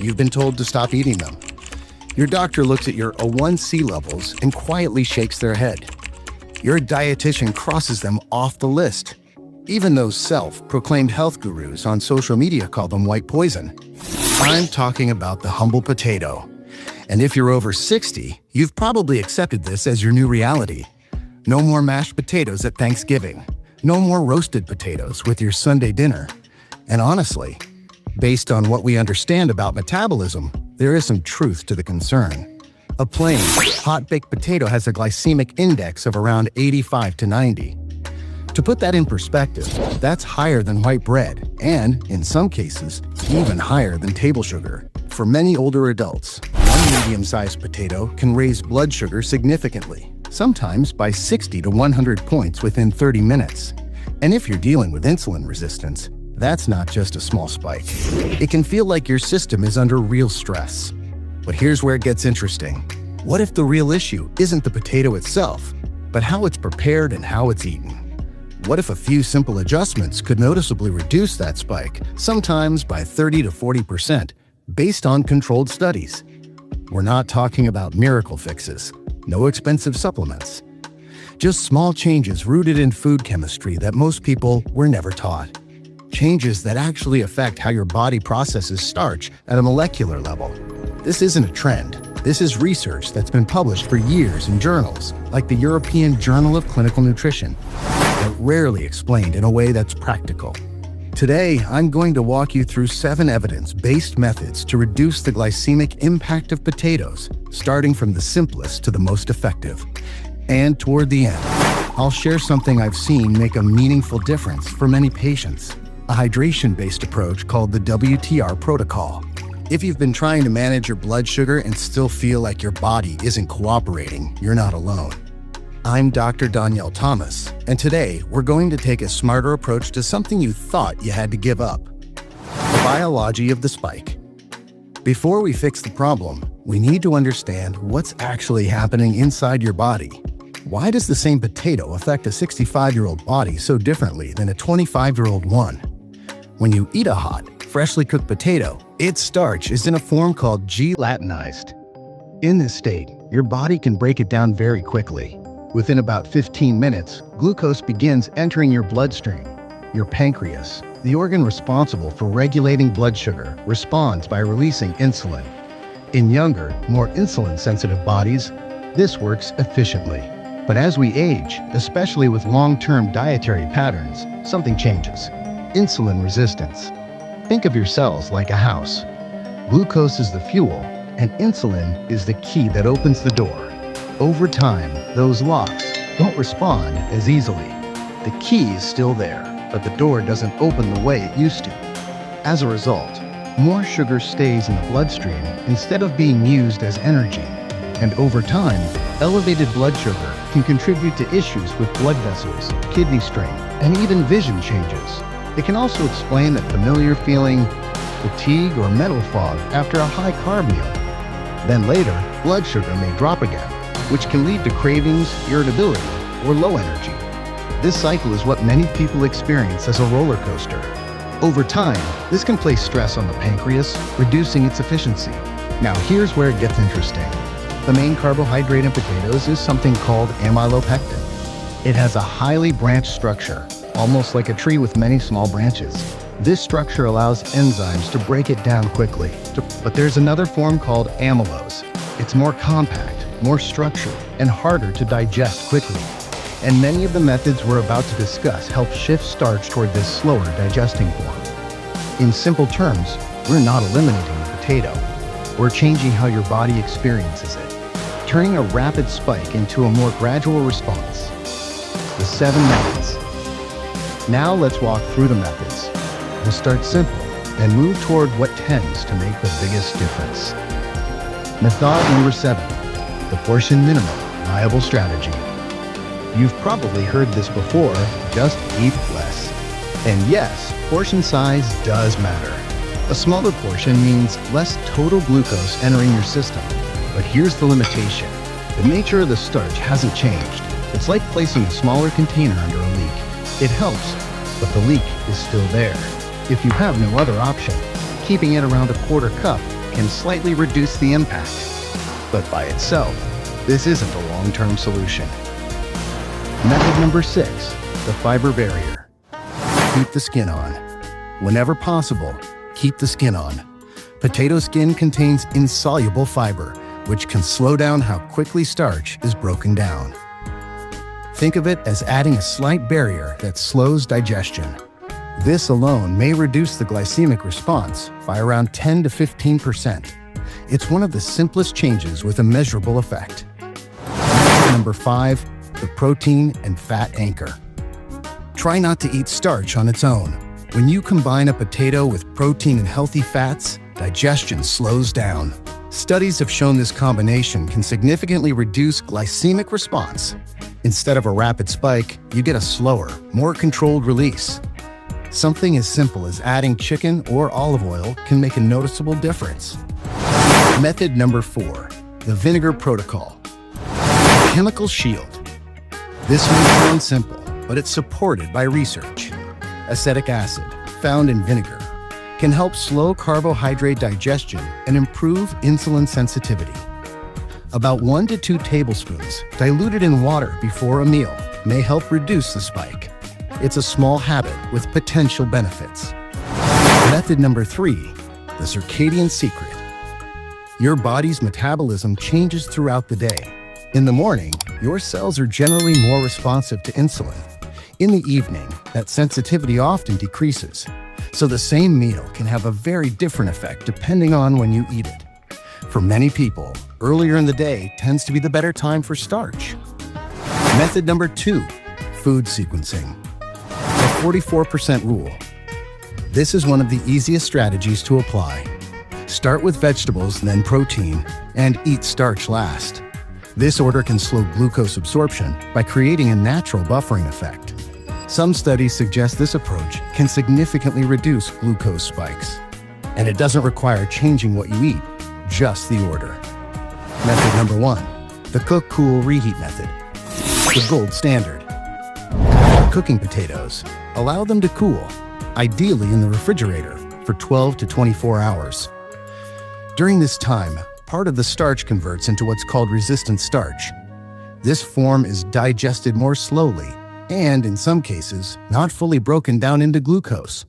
you've been told to stop eating them. Your doctor looks at your A1C levels and quietly shakes their head. Your dietitian crosses them off the list. Even those self-proclaimed health gurus on social media call them white poison. I'm talking about the humble potato. And if you're over 60, you've probably accepted this as your new reality. No more mashed potatoes at Thanksgiving. No more roasted potatoes with your Sunday dinner. And honestly, based on what we understand about metabolism, there is some truth to the concern. A plain, hot-baked potato has a glycemic index of around 85 to 90. To put that in perspective, that's higher than white bread, and, in some cases, even higher than table sugar. For many older adults, one medium-sized potato can raise blood sugar significantly, sometimes by 60 to 100 points within 30 minutes. And if you're dealing with insulin resistance, that's not just a small spike. It can feel like your system is under real stress. But here's where it gets interesting. What if the real issue isn't the potato itself, but how it's prepared and how it's eaten? What if a few simple adjustments could noticeably reduce that spike, sometimes by 30 to 40%, based on controlled studies? We're not talking about miracle fixes, no expensive supplements. Just small changes rooted in food chemistry that most people were never taught. Changes that actually affect how your body processes starch at a molecular level. This isn't a trend. This is research that's been published for years in journals, like the European Journal of Clinical Nutrition, but rarely explained in a way that's practical. Today, I'm going to walk you through 7 evidence-based methods to reduce the glycemic impact of potatoes, starting from the simplest to the most effective. And toward the end, I'll share something I've seen make a meaningful difference for many patients. A hydration-based approach called the WTR protocol. If you've been trying to manage your blood sugar and still feel like your body isn't cooperating, you're not alone. I'm Dr. Danyel Thomas, and today we're going to take a smarter approach to something you thought you had to give up. The biology of the spike. Before we fix the problem, we need to understand what's actually happening inside your body. Why does the same potato affect a 65-year-old body so differently than a 25-year-old one? When you eat a hot, freshly cooked potato, its starch is in a form called gelatinized. In this state, your body can break it down very quickly. Within about 15 minutes, glucose begins entering your bloodstream. Your pancreas, the organ responsible for regulating blood sugar, responds by releasing insulin. In younger, more insulin-sensitive bodies, this works efficiently. But as we age, especially with long-term dietary patterns, something changes. Insulin resistance. Think of your cells like a house. Glucose is the fuel, and insulin is the key that opens the door. Over time, those locks don't respond as easily. The key is still there, but the door doesn't open the way it used to. As a result, more sugar stays in the bloodstream instead of being used as energy. And over time, elevated blood sugar can contribute to issues with blood vessels, kidney strain, and even vision changes. It can also explain that familiar feeling, fatigue or mental fog after a high-carb meal. Then later, blood sugar may drop again, which can lead to cravings, irritability, or low energy. This cycle is what many people experience as a roller coaster. Over time, this can place stress on the pancreas, reducing its efficiency. Now here's where it gets interesting. The main carbohydrate in potatoes is something called amylopectin. It has a highly branched structure, almost like a tree with many small branches. This structure allows enzymes to break it down quickly. But there's another form called amylose. It's more compact, more structured, and harder to digest quickly. And many of the methods we're about to discuss help shift starch toward this slower digesting form. In simple terms, we're not eliminating the potato. We're changing how your body experiences it, turning a rapid spike into a more gradual response. The 7 methods. Now let's walk through the methods. We'll start simple and move toward what tends to make the biggest difference. Method number 7, the portion minimum viable strategy. You've probably heard this before, just eat less. And yes, portion size does matter. A smaller portion means less total glucose entering your system. But here's the limitation. The nature of the starch hasn't changed. It's like placing a smaller container under a leak. It helps, but the leak is still there. If you have no other option, keeping it around a quarter cup can slightly reduce the impact. But by itself, this isn't a long-term solution. Method number 6, the fiber barrier. Keep the skin on. Whenever possible, keep the skin on. Potato skin contains insoluble fiber, which can slow down how quickly starch is broken down. Think of it as adding a slight barrier that slows digestion. This alone may reduce the glycemic response by around 10 to 15%. It's one of the simplest changes with a measurable effect. Method number 5, the protein and fat anchor. Try not to eat starch on its own. When you combine a potato with protein and healthy fats, digestion slows down. Studies have shown this combination can significantly reduce glycemic response. Instead of a rapid spike, you get a slower, more controlled release. Something as simple as adding chicken or olive oil can make a noticeable difference. Method number 4, the vinegar protocol. Chemical shield. This may sound simple, but it's supported by research. Acetic acid, found in vinegar, can help slow carbohydrate digestion and improve insulin sensitivity. About 1 to 2 tablespoons diluted in water before a meal may help reduce the spike. It's a small habit with potential benefits. Method number 3, the circadian secret. Your body's metabolism changes throughout the day. In the morning, your cells are generally more responsive to insulin. In the evening, that sensitivity often decreases. So the same meal can have a very different effect depending on when you eat it. For many people, earlier in the day tends to be the better time for starch. Method number 2, food sequencing. The 44% rule. This is one of the easiest strategies to apply. Start with vegetables, then protein, and eat starch last. This order can slow glucose absorption by creating a natural buffering effect. Some studies suggest this approach can significantly reduce glucose spikes. And it doesn't require changing what you eat, just the order. Method number 1, the Cook-Cool-Reheat method. The gold standard. Cooking potatoes. Allow them to cool, ideally in the refrigerator, for 12 to 24 hours. During this time, part of the starch converts into what's called resistant starch. This form is digested more slowly and, in some cases, not fully broken down into glucose.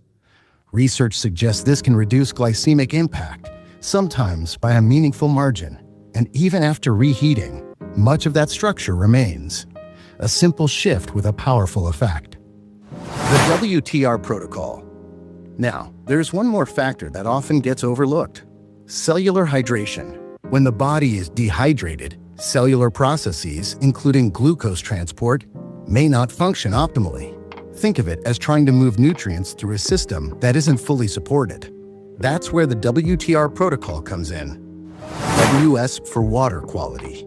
Research suggests this can reduce glycemic impact, sometimes by a meaningful margin. And even after reheating, much of that structure remains. A simple shift with a powerful effect. The WTR protocol. Now, there's one more factor that often gets overlooked: cellular hydration. When the body is dehydrated, cellular processes, including glucose transport, may not function optimally. Think of it as trying to move nutrients through a system that isn't fully supported. That's where the WTR protocol comes in. WS for water quality.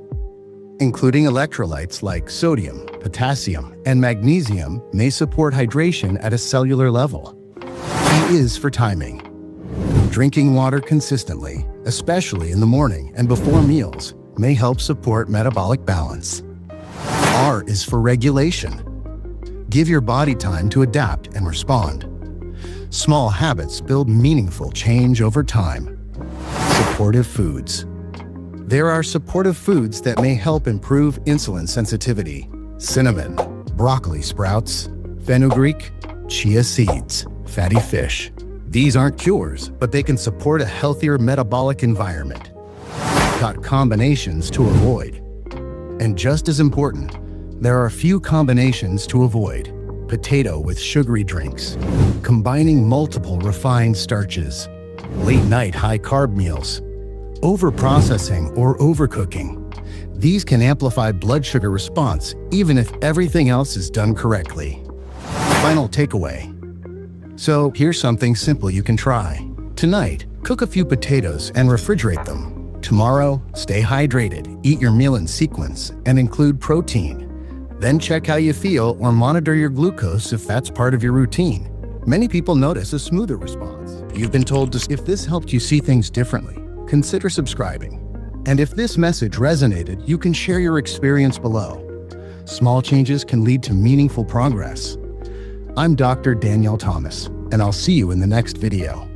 Including electrolytes like sodium, potassium, and magnesium may support hydration at a cellular level. T is for timing. Drinking water consistently, especially in the morning and before meals, may help support metabolic balance. R is for regulation. Give your body time to adapt and respond. Small habits build meaningful change over time. Supportive foods. There are supportive foods that may help improve insulin sensitivity: cinnamon, broccoli sprouts, fenugreek, chia seeds, fatty fish. These aren't cures, but they can support a healthier metabolic environment. Got combinations to avoid. And just as important, there are a few combinations to avoid. Potato with sugary drinks, combining multiple refined starches, late-night high-carb meals, over-processing or overcooking. These can amplify blood sugar response even if everything else is done correctly. Final takeaway. So here's something simple you can try. Tonight, cook a few potatoes and refrigerate them. Tomorrow, stay hydrated, eat your meal in sequence, and include protein. Then check how you feel or monitor your glucose if that's part of your routine. Many people notice a smoother response. You've been told to. If this helped you see things differently, consider subscribing. And if this message resonated, you can share your experience below. Small changes can lead to meaningful progress. I'm Dr. Danyel Thomas, and I'll see you in the next video.